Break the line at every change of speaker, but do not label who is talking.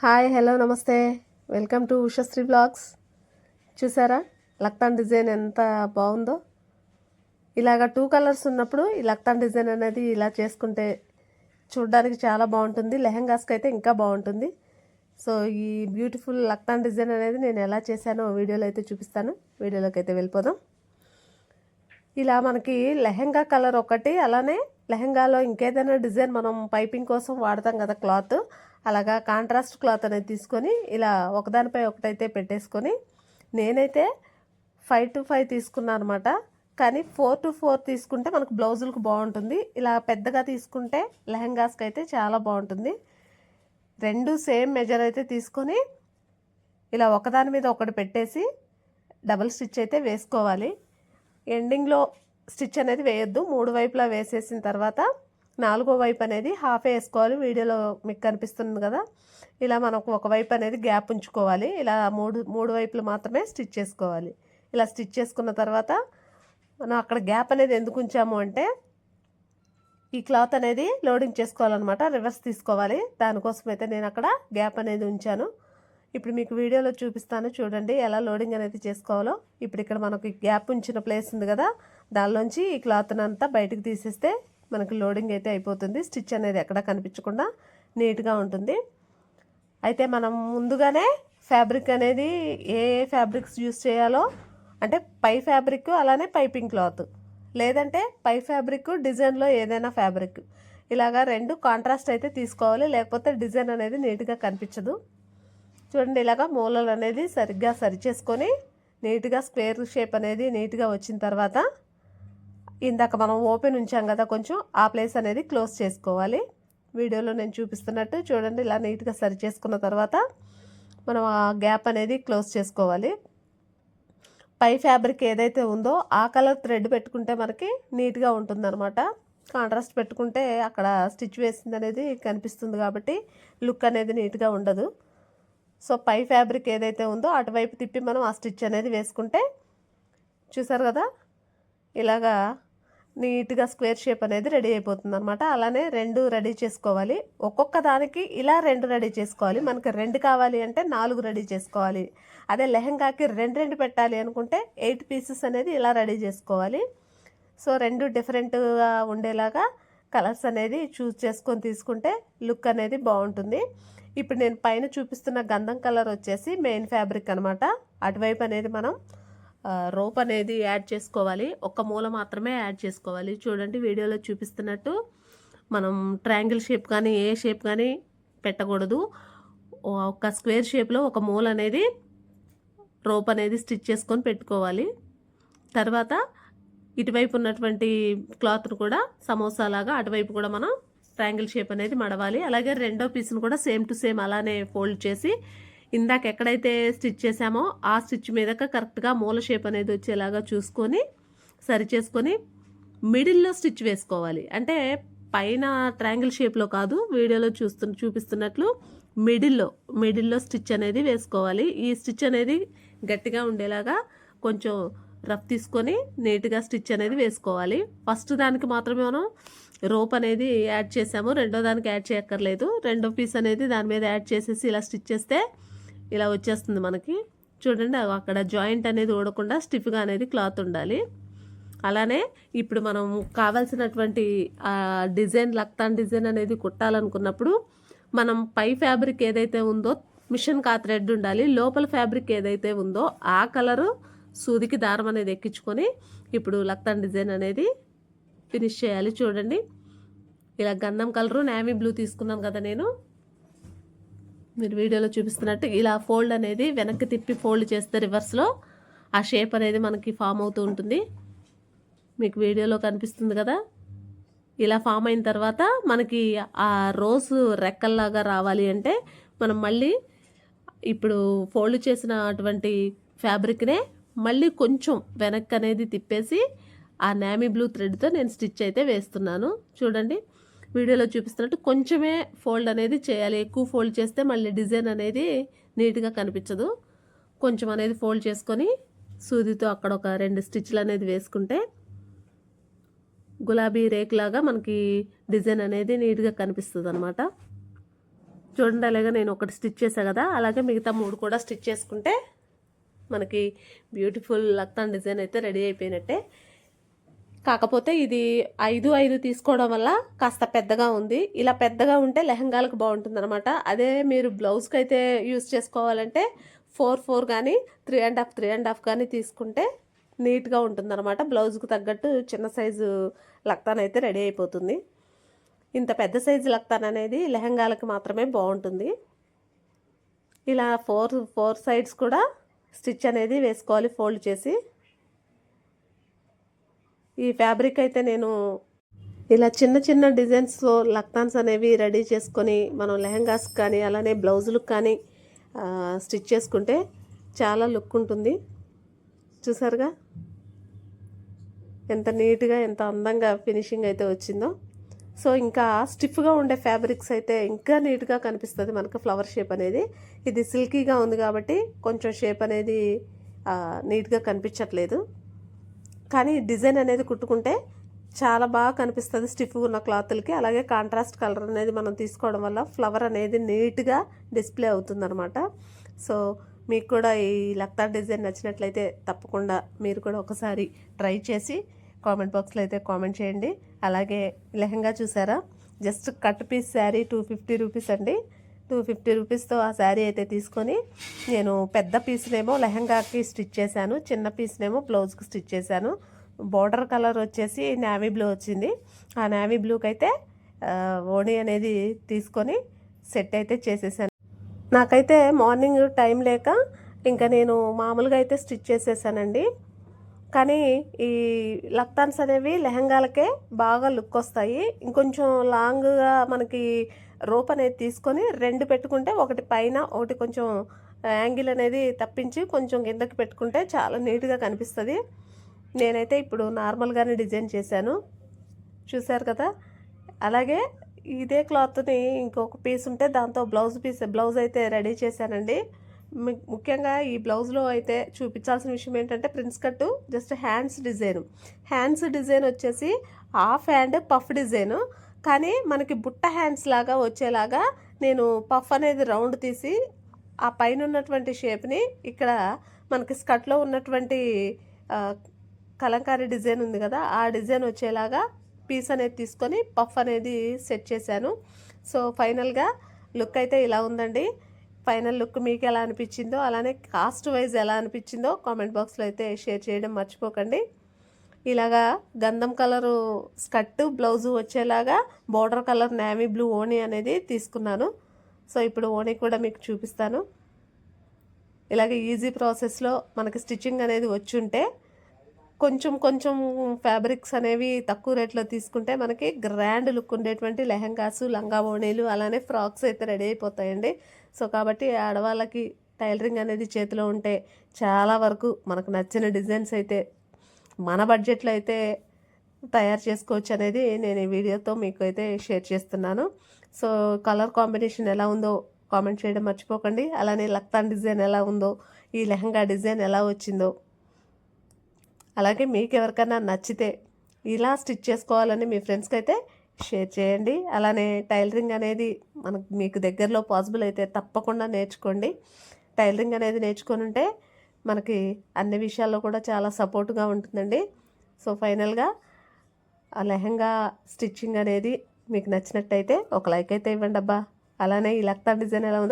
Hi hello నమస్తే welcome to Ushasri blogs. చూసారా లక్తాన్ design ఎంత బాగుందో. ఇలాగా 2 కలర్స్ ఉన్నప్పుడు ఈ లక్తాన్ డిజైన్ అనేది ఇలా చేసుకుంటే చూడడానికి చాలా బాగుంటుంది. లెహంగాస్కి అయితే ఇంకా బాగుంటుంది. సో ఈ బ్యూటిఫుల్ లక్తాన్ డిజైన్ అనేది నేను ఎలా చేశానో వీడియోలో అయితే చూపిస్తాను. వీడియోలోకి అయితే వెళ్ళిపోదాం. ఇలా మనకి లెహంగా కలర్ ఒకటి, అలానే లెహంగాలో ఇంకేదైనా డిజైన్ మనం పైపింగ్ కోసం వాడతాం కదా క్లాత్, అలాగా కాంట్రాస్ట్ క్లాత్ అనేది తీసుకొని ఇలా ఒకదానిపై ఒకటైతే పెట్టేసుకొని నేనైతే 5-5 తీసుకున్నాను అనమాట. కానీ 4-4 తీసుకుంటే మనకు బ్లౌజులకు బాగుంటుంది. ఇలా పెద్దగా తీసుకుంటే లెహంగాస్కి అయితే చాలా బాగుంటుంది. రెండు సేమ్ మెజర్ అయితే తీసుకొని ఇలా ఒకదాని మీద ఒకటి పెట్టేసి డబుల్ స్టిచ్ అయితే వేసుకోవాలి. ఎండింగ్లో స్టిచ్ అనేది వేయొద్దు. 3 వైపులా వేసేసిన తర్వాత 4వ వైపు అనేది హాఫ్ వేసుకోవాలి. వీడియోలో మీకు కనిపిస్తుంది కదా, ఇలా మనకు ఒక వైపు అనేది గ్యాప్ ఉంచుకోవాలి. ఇలా మూడు వైపులు మాత్రమే స్టిచ్ చేసుకోవాలి. ఇలా స్టిచ్ చేసుకున్న తర్వాత మనం అక్కడ గ్యాప్ అనేది ఎందుకు ఉంచాము అంటే ఈ క్లాత్ అనేది లోడింగ్ చేసుకోవాలన్నమాట, రివర్స్ తీసుకోవాలి. దానికోసం అయితే నేను అక్కడ గ్యాప్ అనేది ఉంచాను. ఇప్పుడు మీకు వీడియోలో చూపిస్తాను చూడండి ఎలా లోడింగ్ అనేది చేసుకోవాలో. ఇప్పుడు ఇక్కడ మనకి గ్యాప్ ఉంచిన ప్లేస్ ఉంది కదా, దానిలోంచి ఈ క్లాత్ని అంతా బయటకు తీసేస్తే మనకి లోడింగ్ అయితే అయిపోతుంది. స్టిచ్ అనేది ఎక్కడ కనిపించకుండా నీట్గా ఉంటుంది. అయితే మనం ముందుగానే ఫ్యాబ్రిక్ అనేది ఏ ఫ్యాబ్రిక్స్ యూస్ చేయాలో అంటే పై ఫ్యాబ్రిక్, అలానే పైపింగ్ క్లాత్, లేదంటే పై ఫ్యాబ్రిక్ డిజైన్లో ఏదైనా ఫ్యాబ్రిక్, ఇలాగా రెండు కాంట్రాస్ట్ అయితే తీసుకోవాలి. లేకపోతే డిజైన్ అనేది నీట్గా కనిపించదు. చూడండి ఇలాగా మూలలు అనేది సరిగ్గా సరి చేసుకొని నీట్గా స్క్వేర్ షేప్ అనేది నీట్గా వచ్చిన తర్వాత ఇందాక మనం ఓపెన్ ఉంచాం కదా కొంచెం, ఆ ప్లేస్ అనేది క్లోజ్ చేసుకోవాలి. వీడియోలో నేను చూపిస్తున్నట్టు చూడండి ఇలా నీట్గా సరి చేసుకున్న తర్వాత మనం ఆ గ్యాప్ అనేది క్లోజ్ చేసుకోవాలి. పై ఫ్యాబ్రిక్ ఏదైతే ఉందో ఆ కలర్ థ్రెడ్ పెట్టుకుంటే మనకి నీట్గా ఉంటుందన్నమాట. కాంట్రాస్ట్ పెట్టుకుంటే అక్కడ స్టిచ్ వేసింది అనేది కనిపిస్తుంది కాబట్టి లుక్ అనేది నీట్గా ఉండదు. సో పై ఫ్యాబ్రిక్ ఏదైతే ఉందో అటువైపు తిప్పి మనం ఆ స్టిచ్ అనేది వేసుకుంటే చూసారు కదా ఇలాగా నీట్గా స్క్వేర్ షేప్ అనేది రెడీ అయిపోతుంది అనమాట. అలానే రెండు రెడీ చేసుకోవాలి. ఒక్కొక్క దానికి ఇలా రెండు రెడీ చేసుకోవాలి. మనకి 2 కావాలి అంటే 4 రెడీ చేసుకోవాలి. అదే లెహంగాకి 2 పెట్టాలి అనుకుంటే 8 పీసెస్ అనేది ఇలా రెడీ చేసుకోవాలి. సో 2 డిఫరెంట్గా ఉండేలాగా కలర్స్ అనేది చూస్ చేసుకొని తీసుకుంటే లుక్ అనేది బాగుంటుంది. ఇప్పుడు నేను పైన చూపిస్తున్న గంధం కలర్ వచ్చేసి మెయిన్ ఫ్యాబ్రిక్ అనమాట. అటువైపు అనేది మనం రోప్ అనేది యాడ్ చేసుకోవాలి. ఒక్క మూల మాత్రమే యాడ్ చేసుకోవాలి. చూడండి వీడియోలో చూపిస్తున్నట్టు మనం ట్రయాంగిల్ షేప్ కానీ ఏ షేప్ కానీ పెట్టకూడదు. ఒక స్క్వేర్ షేప్లో ఒక మూల అనేది రోప్ అనేది స్టిచ్ చేసుకొని పెట్టుకోవాలి. తర్వాత ఇటువైపు ఉన్నటువంటి క్లాత్ను కూడా సమోసా లాగా అటువైపు కూడా మనం ట్రయాంగిల్ షేప్ అనేది మడవాలి. అలాగే రెండో పీస్ను కూడా సేమ్ టు సేమ్ అలానే ఫోల్డ్ చేసి ఇందాక ఎక్కడైతే స్టిచ్ చేసామో ఆ స్టిచ్ మీదక కరెక్ట్గా మూల షేప్ అనేది వచ్చేలాగా చూసుకొని సరి చేసుకొని మిడిల్లో స్టిచ్ వేసుకోవాలి. పైన ట్రయాంగిల్ షేప్లో కాదు, వీడియోలో చూపిస్తున్నట్లు మిడిల్లో స్టిచ్ అనేది వేసుకోవాలి. ఈ స్టిచ్ అనేది గట్టిగా ఉండేలాగా కొంచెం రఫ్ తీసుకొని నీట్గా స్టిచ్ అనేది వేసుకోవాలి. ఫస్ట్ దానికి మాత్రమే మనం రోప్ అనేది యాడ్ చేసాము, రెండో దానికి యాడ్ చేయక్కర్లేదు. రెండో పీస్ అనేది దాని మీద యాడ్ చేసేసి ఇలా స్టిచ్ చేస్తే ఇలా వచ్చేస్తుంది మనకి. చూడండి అక్కడ జాయింట్ అనేది ఊడకుండా స్టిఫ్గా అనేది క్లాత్ ఉండాలి. అలానే ఇప్పుడు మనం కావాల్సినటువంటి డిజైన్ లక్తాన్ డిజైన్ అనేది కుట్టాలనుకున్నప్పుడు మనం పై ఫ్యాబ్రిక్ ఏదైతే ఉందో మిషన్ కా థ్రెడ్ ఉండాలి. లోపల ఫ్యాబ్రిక్ ఏదైతే ఉందో ఆ కలరు సూదికి దారం అనేది ఎక్కించుకొని ఇప్పుడు లక్తాన్ డిజైన్ అనేది ఫినిష్ చేయాలి. చూడండి ఇలా గంధం కలరు నేవీ బ్లూ తీసుకున్నాను కదా నేను, మీరు వీడియోలో చూపిస్తున్నట్టు ఇలా ఫోల్డ్ అనేది వెనక్కి తిప్పి ఫోల్డ్ చేస్తే రివర్స్లో ఆ షేప్ అనేది మనకి ఫామ్ అవుతూ ఉంటుంది. మీకు వీడియోలో కనిపిస్తుంది కదా. ఇలా ఫామ్ అయిన తర్వాత మనకి ఆ రోజు రెక్కల్లాగా రావాలి అంటే మనం మళ్ళీ ఇప్పుడు ఫోల్డ్ చేసిన అటువంటి ఫ్యాబ్రిక్నే మళ్ళీ కొంచెం వెనక్కి అనేది తిప్పేసి ఆ నేవీ బ్లూ థ్రెడ్తో నేను స్టిచ్ అయితే వేస్తున్నాను. చూడండి వీడియోలో చూపిస్తున్నట్టు కొంచెమే ఫోల్డ్ అనేది చేయాలి. ఎక్కువ ఫోల్డ్ చేస్తే మళ్ళీ డిజైన్ అనేది నీట్గా కనిపించదు. కొంచెం అనేది ఫోల్డ్ చేసుకొని సూదితో అక్కడ ఒక 2 స్టిచ్లు అనేది వేసుకుంటే గులాబీ రేకులాగా మనకి డిజైన్ అనేది నీట్గా కనిపిస్తుంది అనమాట. చూడండి, అలాగే నేను ఒకటి స్టిచ్ చేశాను కదా, అలాగే మిగతా 3 కూడా స్టిచ్ చేసుకుంటే మనకి బ్యూటిఫుల్ లక్తాన్ డిజైన్ అయితే రెడీ అయిపోయినట్టే. కాకపోతే ఇది 5 తీసుకోవడం వల్ల కాస్త పెద్దగా ఉంది. ఇలా పెద్దగా ఉంటే లెహంగాలకు బాగుంటుంది అనమాట. అదే మీరు బ్లౌజ్కి అయితే యూస్ చేసుకోవాలంటే 4 కానీ 3.5 కానీ తీసుకుంటే నీట్గా ఉంటుంది అనమాట. బ్లౌజ్కి తగ్గట్టు చిన్న సైజు లక్తాన్ అయితే రెడీ అయిపోతుంది. ఇంత పెద్ద సైజు లక్తాన్ అనేది లెహంగాలకు మాత్రమే బాగుంటుంది. ఇలా 4 సైడ్స్ కూడా స్టిచ్ అనేది వేసుకోవాలి ఫోల్డ్ చేసి. ఈ ఫ్యాబ్రిక్ అయితే నేను ఇలా చిన్న చిన్న డిజైన్స్లో లక్తాన్స్ అనేవి రెడీ చేసుకొని మనం లెహంగాస్ కానీ అలానే బ్లౌజులకు కానీ స్టిచ్ చేసుకుంటే చాలా లుక్ ఉంటుంది. చూసారుగా ఎంత నీట్గా ఎంత అందంగా ఫినిషింగ్ అయితే వచ్చిందో. సో ఇంకా స్టిఫ్గా ఉండే ఫ్యాబ్రిక్స్ అయితే ఇంకా నీట్గా కనిపిస్తుంది మనకు ఫ్లవర్ షేప్ అనేది. ఇది సిల్కీగా ఉంది కాబట్టి కొంచెం షేప్ అనేది నీట్గా కనిపించట్లేదు. కానీ డిజైన్ అనేది కుట్టుకుంటే చాలా బాగా కనిపిస్తుంది స్టిఫ్గా ఉన్న క్లాతులకి. అలాగే కాంట్రాస్ట్ కలర్ అనేది మనం తీసుకోవడం వల్ల ఫ్లవర్ అనేది నీట్గా డిస్ప్లే అవుతుందన్నమాట. సో మీకు కూడా ఈ లక్తాన్ డిజైన్ నచ్చినట్లయితే తప్పకుండా మీరు కూడా ఒకసారి ట్రై చేసి కామెంట్ బాక్స్లో అయితే కామెంట్ చేయండి. అలాగే లెహంగా చూసారా, just cut piece sari 250 rupees అండి. 250 రూపీస్తో ఆ శారీ అయితే తీసుకొని నేను పెద్ద పీస్నేమో లెహంగాకి స్టిచ్ చేశాను, చిన్న పీస్నేమో బ్లౌజ్కి స్టిచ్ చేశాను. బార్డర్ కలర్ వచ్చేసి నేవీ బ్లూ వచ్చింది. ఆ నేవీ బ్లూకి అయితే ఓణి అనేది తీసుకొని సెట్ అయితే చేసేసాను. నాకైతే మార్నింగ్ టైం లేక ఇంకా నేను మామూలుగా అయితే స్టిచ్ చేసేసానండి. కానీ ఈ లక్తాన్స్ అనేవి లెహంగాలకే బాగా లుక్ వస్తాయి. ఇంకొంచెం లాంగ్గా మనకి రోప్ అనేది తీసుకొని 2 పెట్టుకుంటే ఒకటి పైన ఒకటి కొంచెం యాంగిల్ అనేది తప్పించి కొంచెం కిందకి పెట్టుకుంటే చాలా నీట్గా కనిపిస్తుంది. నేనైతే ఇప్పుడు నార్మల్గానే డిజైన్ చేశాను, చూశారు కదా. అలాగే ఇదే క్లాత్ని ఇంకొక పీస్ ఉంటే దాంతో బ్లౌజ్ అయితే రెడీ చేశానండి. ముఖ్యంగా ఈ బ్లౌజ్లో అయితే చూపించాల్సిన విషయం ఏంటంటే ప్రిన్స్ కట్టు జస్ట్ హ్యాండ్స్ డిజైన్ వచ్చేసి హాఫ్ హ్యాండ్ పఫ్ డిజైను. కానీ మనకి బుట్ట హ్యాండ్స్ లాగా వచ్చేలాగా నేను పఫ్ అనేది రౌండ్ తీసి ఆ పైన ఉన్నటువంటి షేప్ని ఇక్కడ మనకి స్కర్ట్లో ఉన్నటువంటి కలంకారీ డిజైన్ ఉంది కదా, ఆ డిజైన్ వచ్చేలాగా పీస్ అనేది తీసుకొని పఫ్ అనేది సెట్ చేశాను. సో ఫైనల్గా లుక్ అయితే ఇలా ఉందండి. ఫైనల్ లుక్ మీకు ఎలా అనిపించిందో అలానే కాస్ట్ వైజ్ ఎలా అనిపించిందో కామెంట్ బాక్స్లో అయితే షేర్ చేయడం మర్చిపోకండి. ఇలాగా గంధం కలరు స్కర్ట్ బ్లౌజు వచ్చేలాగా బోర్డర్ కలర్ నేవీ బ్లూ ఓణి అనేది తీసుకున్నాను. సో ఇప్పుడు ఓణి కూడా మీకు చూపిస్తాను. ఇలాగే ఈజీ ప్రాసెస్లో మనకి స్టిచ్చింగ్ అనేది వచ్చుంటే కొంచెం ఫ్యాబ్రిక్స్ అనేవి తక్కువ రేట్లో తీసుకుంటే మనకి గ్రాండ్ లుక్ ఉండేటువంటి లెహంగాసు, లంగా ఓణీలు అలానే ఫ్రాక్స్ అయితే రెడీ అయిపోతాయండి. సో కాబట్టి ఆడవాళ్ళకి టైలరింగ్ అనేది చేతిలో ఉంటే చాలా వరకు మనకు నచ్చిన డిజైన్స్ అయితే మన బడ్జెట్లో అయితే తయారు చేసుకోవచ్చు అనేది నేను ఈ వీడియోతో మీకు అయితే షేర్ చేస్తున్నాను. సో కలర్ కాంబినేషన్ ఎలా ఉందో కామెంట్ చేయడం మర్చిపోకండి. అలానే లక్తాన్ డిజైన్ ఎలా ఉందో, ఈ లెహంగా డిజైన్ ఎలా వచ్చిందో, అలాగే మీకు ఎవరికైనా నచ్చితే ఇలా స్టిచ్ చేసుకోవాలని మీ ఫ్రెండ్స్కి అయితే షేర్ చేయండి. అలానే టైలరింగ్ అనేది మీకు దగ్గరలో పాసిబుల్ అయితే తప్పకుండా నేర్చుకోండి. టైలరింగ్ అనేది నేర్చుకొని ఉంటే మనకి అన్ని విషయాల్లో కూడా చాలా సపోర్ట్గా ఉంటుందండి. సో ఫైనల్గా ఆ లెహంగా స్టిచ్చింగ్ అనేది మీకు నచ్చినట్టయితే ఒక లైక్ అయితే ఇవ్వండి అబ్బా. అలానే ఈ లక్తాన్ డిజైన్ ఎలా ఉందో